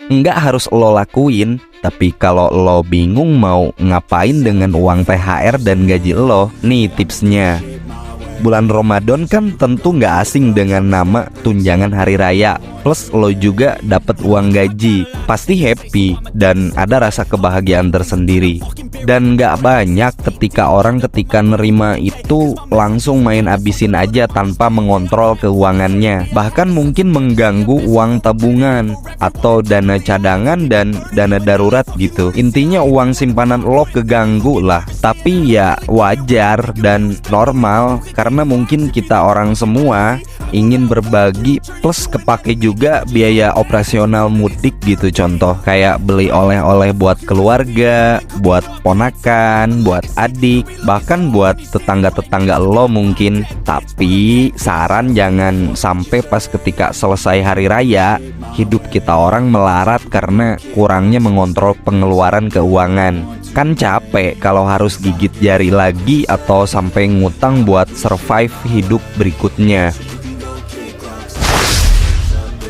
Nggak harus lo lakuin, tapi kalau lo bingung mau ngapain dengan uang THR dan gaji lo, nih tipsnya. Bulan Ramadan kan tentu nggak asing dengan nama tunjangan hari raya. Plus lo juga dapat uang gaji, pasti happy dan ada rasa kebahagiaan tersendiri. Dan nggak banyak ketika nerima itu langsung main abisin aja tanpa mengontrol keuangannya. Bahkan mungkin mengganggu uang tabungan atau dana cadangan dan dana darurat gitu. Intinya uang simpanan lo keganggu lah. Tapi ya wajar dan normal, karena mungkin kita orang semua ingin berbagi, plus kepake juga biaya operasional mudik gitu. Contoh kayak beli oleh-oleh buat keluarga, buat ponakan, buat adik, bahkan buat tetangga-tetangga lo mungkin. Tapi saran jangan sampai pas ketika selesai hari raya hidup kita orang melarat karena kurangnya mengontrol pengeluaran keuangan. Kan capek kalau harus gigit jari lagi atau sampai ngutang buat survive hidup berikutnya.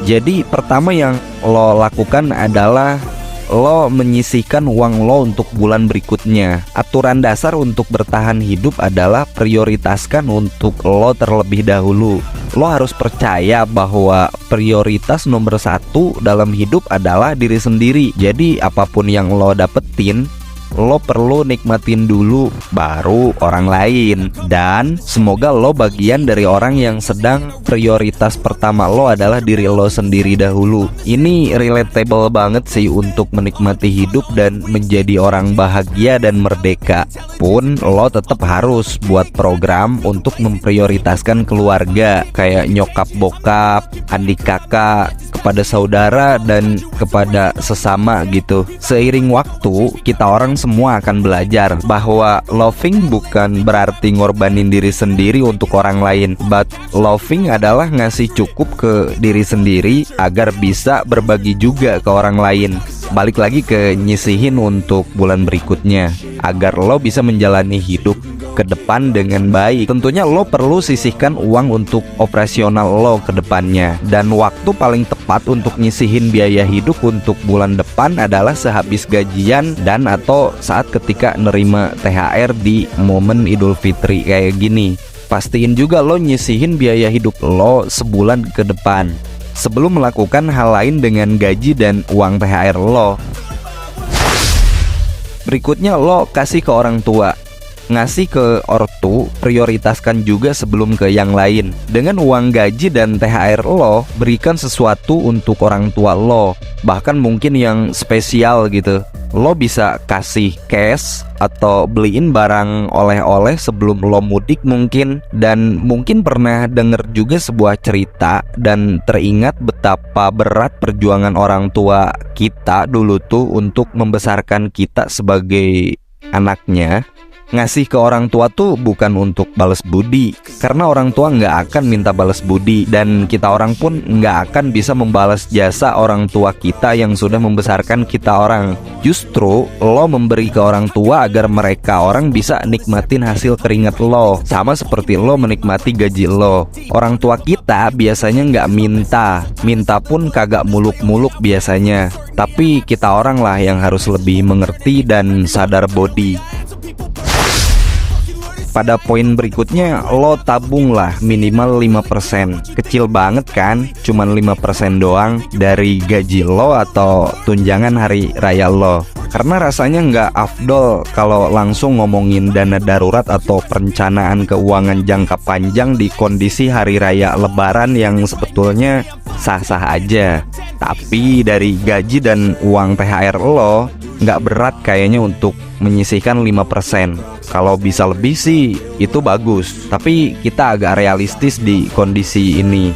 Jadi pertama yang lo lakukan adalah lo menyisihkan uang lo untuk bulan berikutnya. Aturan dasar untuk bertahan hidup adalah prioritaskan untuk lo terlebih dahulu. Lo harus percaya bahwa prioritas nomor satu dalam hidup adalah diri sendiri. Jadi apapun yang lo dapetin, lo perlu nikmatin dulu baru orang lain. Dan semoga lo bagian dari orang yang sedang prioritas pertama lo adalah diri lo sendiri dahulu. Ini relatable banget sih untuk menikmati hidup dan menjadi orang bahagia dan merdeka. Pun lo tetap harus buat program untuk memprioritaskan keluarga, kayak nyokap bokap, adik kakak, kepada saudara dan kepada sesama gitu. Seiring waktu kita orang semua akan belajar bahwa loving bukan berarti ngorbanin diri sendiri untuk orang lain, but loving adalah ngasih cukup ke diri sendiri agar bisa berbagi juga ke orang lain. Balik lagi ke nyisihin untuk bulan berikutnya agar lo bisa menjalani hidup ke depan dengan baik. Tentunya lo perlu sisihkan uang untuk operasional lo ke depannya. Dan waktu paling tepat untuk nyisihin biaya hidup untuk bulan depan adalah sehabis gajian dan atau saat ketika nerima THR di momen Idul Fitri kayak gini. Pastiin juga lo nyisihin biaya hidup lo sebulan ke depan sebelum melakukan hal lain dengan gaji dan uang THR lo. Berikutnya lo kasih ke orang tua. Ngasih ke ortu prioritaskan juga sebelum ke yang lain. Dengan uang gaji dan THR lo, berikan sesuatu untuk orang tua lo, bahkan mungkin yang spesial gitu. Lo bisa kasih cash atau beliin barang oleh-oleh sebelum lo mudik mungkin. Dan mungkin pernah denger juga sebuah cerita dan teringat betapa berat perjuangan orang tua kita dulu tuh untuk membesarkan kita sebagai anaknya. Ngasih ke orang tua tuh bukan untuk balas budi, karena orang tua nggak akan minta balas budi, dan kita orang pun nggak akan bisa membalas jasa orang tua kita yang sudah membesarkan kita orang. Justru lo memberi ke orang tua agar mereka orang bisa nikmatin hasil keringat lo, sama seperti lo menikmati gaji lo. Orang tua kita biasanya nggak minta pun kagak muluk-muluk biasanya. Tapi kita orang lah yang harus lebih mengerti dan sadar body. Pada poin berikutnya, lo tabung lah minimal 5%. Kecil banget kan? Cuman 5% doang dari gaji lo atau tunjangan hari raya lo. Karena rasanya nggak afdol kalau langsung ngomongin dana darurat atau perencanaan keuangan jangka panjang di kondisi hari raya lebaran yang sebetulnya sah-sah aja. Tapi dari gaji dan uang THR lo, nggak berat kayaknya untuk menyisihkan 5%. Kalau bisa lebih sih itu bagus, tapi kita agak realistis di kondisi ini.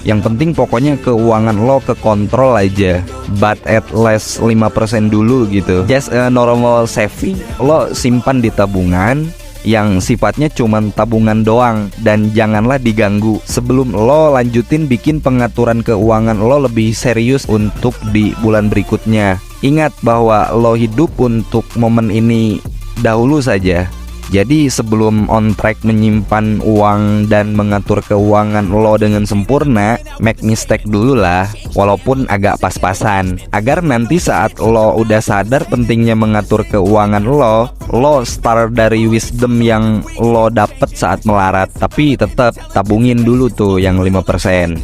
Yang penting pokoknya keuangan lo kekontrol aja, but at least 5% dulu gitu. Just a normal saving, lo simpan di tabungan yang sifatnya cuman tabungan doang, dan janganlah diganggu sebelum lo lanjutin bikin pengaturan keuangan lo lebih serius untuk di bulan berikutnya. Ingat bahwa lo hidup untuk momen ini dahulu saja. Jadi sebelum on track menyimpan uang dan mengatur keuangan lo dengan sempurna, make mistake dulu lah, walaupun agak pas-pasan, agar nanti saat lo udah sadar pentingnya mengatur keuangan lo start dari wisdom yang lo dapet saat melarat, tapi tetap tabungin dulu tuh yang 5%.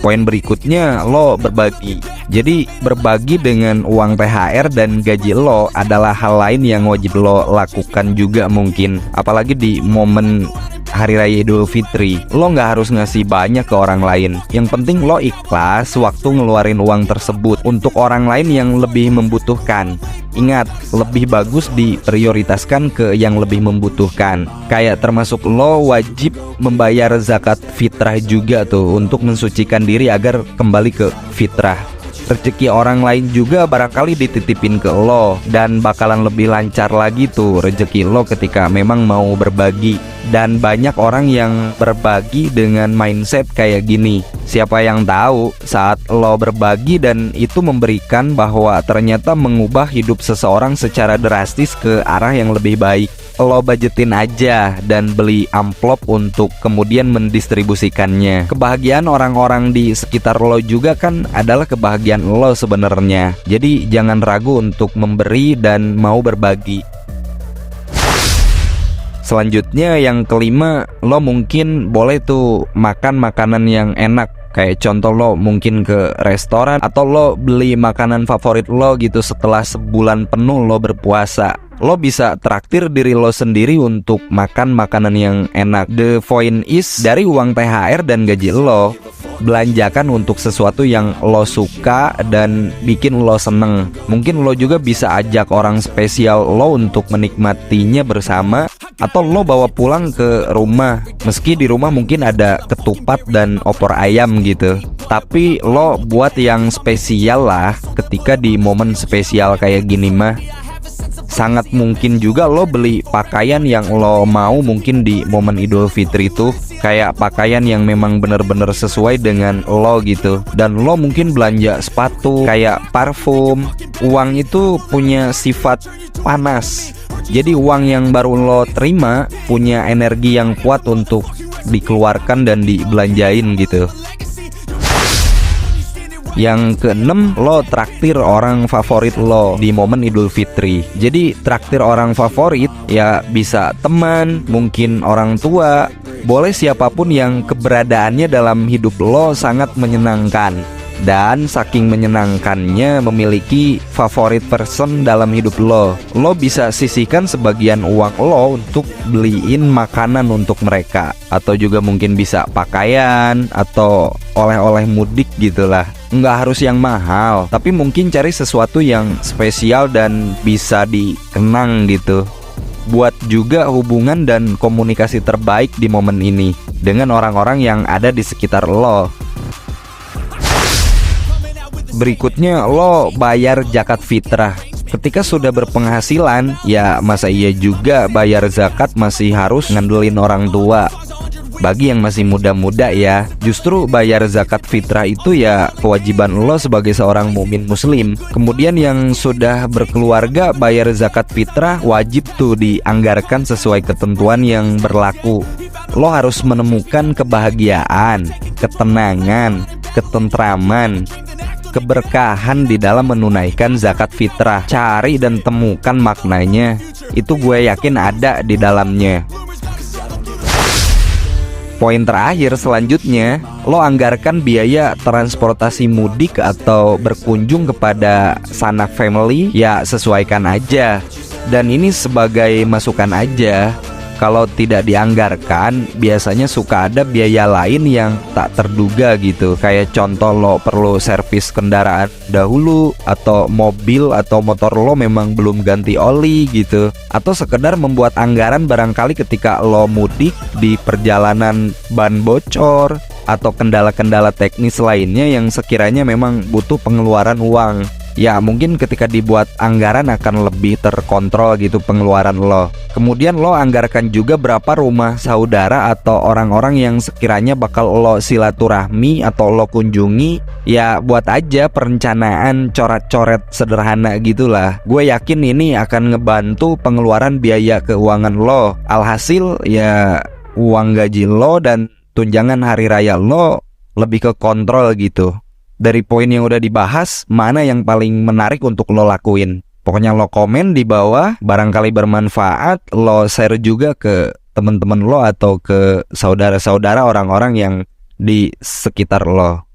Poin berikutnya, lo berbagi. Jadi berbagi dengan uang THR dan gaji lo adalah hal lain yang wajib lo lakukan juga mungkin. Apalagi di momen Hari Raya Idul Fitri, lo nggak harus ngasih banyak ke orang lain. Yang penting lo ikhlas waktu ngeluarin uang tersebut untuk orang lain yang lebih membutuhkan. Ingat, lebih bagus diprioritaskan ke yang lebih membutuhkan. Kayak termasuk lo wajib membayar zakat fitrah juga tuh, untuk mensucikan diri agar kembali ke fitrah. Rezeki orang lain juga barangkali dititipin ke lo, dan bakalan lebih lancar lagi tuh rezeki lo ketika memang mau berbagi. Dan banyak orang yang berbagi dengan mindset kayak gini, siapa yang tahu saat lo berbagi dan itu memberikan bahwa ternyata mengubah hidup seseorang secara drastis ke arah yang lebih baik. Lo budgetin aja dan beli amplop untuk kemudian mendistribusikannya. Kebahagiaan orang-orang di sekitar lo juga kan adalah kebahagiaan lo sebenarnya. Jadi jangan ragu untuk memberi dan mau berbagi. Selanjutnya yang kelima, lo mungkin boleh tuh makan makanan yang enak. Kayak contoh lo mungkin ke restoran atau lo beli makanan favorit lo gitu setelah sebulan penuh lo berpuasa. Lo bisa traktir diri lo sendiri untuk makan makanan yang enak. The point is, dari uang THR dan gaji lo, belanjakan untuk sesuatu yang lo suka dan bikin lo seneng. Mungkin lo juga bisa ajak orang spesial lo untuk menikmatinya bersama, atau lo bawa pulang ke rumah. Meski di rumah mungkin ada ketupat dan opor ayam gitu, tapi lo buat yang spesial lah ketika di momen spesial kayak gini mah. Sangat mungkin juga lo beli pakaian yang lo mau mungkin di momen Idul Fitri itu, kayak pakaian yang memang bener-bener sesuai dengan lo gitu. Dan lo mungkin belanja sepatu, kayak parfum. Uang itu punya sifat panas, jadi uang yang baru lo terima punya energi yang kuat untuk dikeluarkan dan dibelanjain gitu. Yang keenam, lo traktir orang favorit lo di momen Idul Fitri. Jadi traktir orang favorit ya bisa teman, mungkin orang tua, boleh siapapun yang keberadaannya dalam hidup lo sangat menyenangkan. Dan saking menyenangkannya memiliki favorit person dalam hidup lo bisa sisihkan sebagian uang lo untuk beliin makanan untuk mereka. Atau juga mungkin bisa pakaian atau oleh-oleh mudik gitulah. Nggak harus yang mahal, tapi mungkin cari sesuatu yang spesial dan bisa dikenang gitu. Buat juga hubungan dan komunikasi terbaik di momen ini dengan orang-orang yang ada di sekitar lo. Berikutnya, lo bayar zakat fitrah. Ketika sudah berpenghasilan, ya masa iya juga bayar zakat masih harus ngandelin orang tua. Bagi yang masih muda-muda ya, justru bayar zakat fitrah itu ya kewajiban lo sebagai seorang mukmin muslim. Kemudian yang sudah berkeluarga, bayar zakat fitrah wajib tuh dianggarkan sesuai ketentuan yang berlaku. Lo harus menemukan kebahagiaan, ketenangan, ketentraman, keberkahan di dalam menunaikan zakat fitrah. Cari dan temukan maknanya, itu gue yakin ada di dalamnya. Poin terakhir selanjutnya, lo anggarkan biaya transportasi mudik atau berkunjung kepada sanak family, ya sesuaikan aja. Dan ini sebagai masukan aja. Kalau tidak dianggarkan, biasanya suka ada biaya lain yang tak terduga gitu. Kayak contoh, lo perlu servis kendaraan dahulu, atau mobil atau motor lo memang belum ganti oli gitu. Atau sekedar membuat anggaran barangkali ketika lo mudik di perjalanan ban bocor, atau kendala-kendala teknis lainnya yang sekiranya memang butuh pengeluaran uang. ya mungkin ketika dibuat anggaran akan lebih terkontrol gitu pengeluaran lo. Kemudian lo anggarkan juga berapa rumah saudara atau orang-orang yang sekiranya bakal lo silaturahmi atau lo kunjungi. Ya buat aja perencanaan coret-coret sederhana gitulah. Gue yakin ini akan ngebantu pengeluaran biaya keuangan lo. Alhasil ya uang gaji lo dan tunjangan hari raya lo lebih ke kontrol gitu. Dari poin yang udah dibahas, mana yang paling menarik untuk lo lakuin? Pokoknya lo komen di bawah, barangkali bermanfaat, lo share juga ke teman-teman lo atau ke saudara-saudara orang-orang yang di sekitar lo.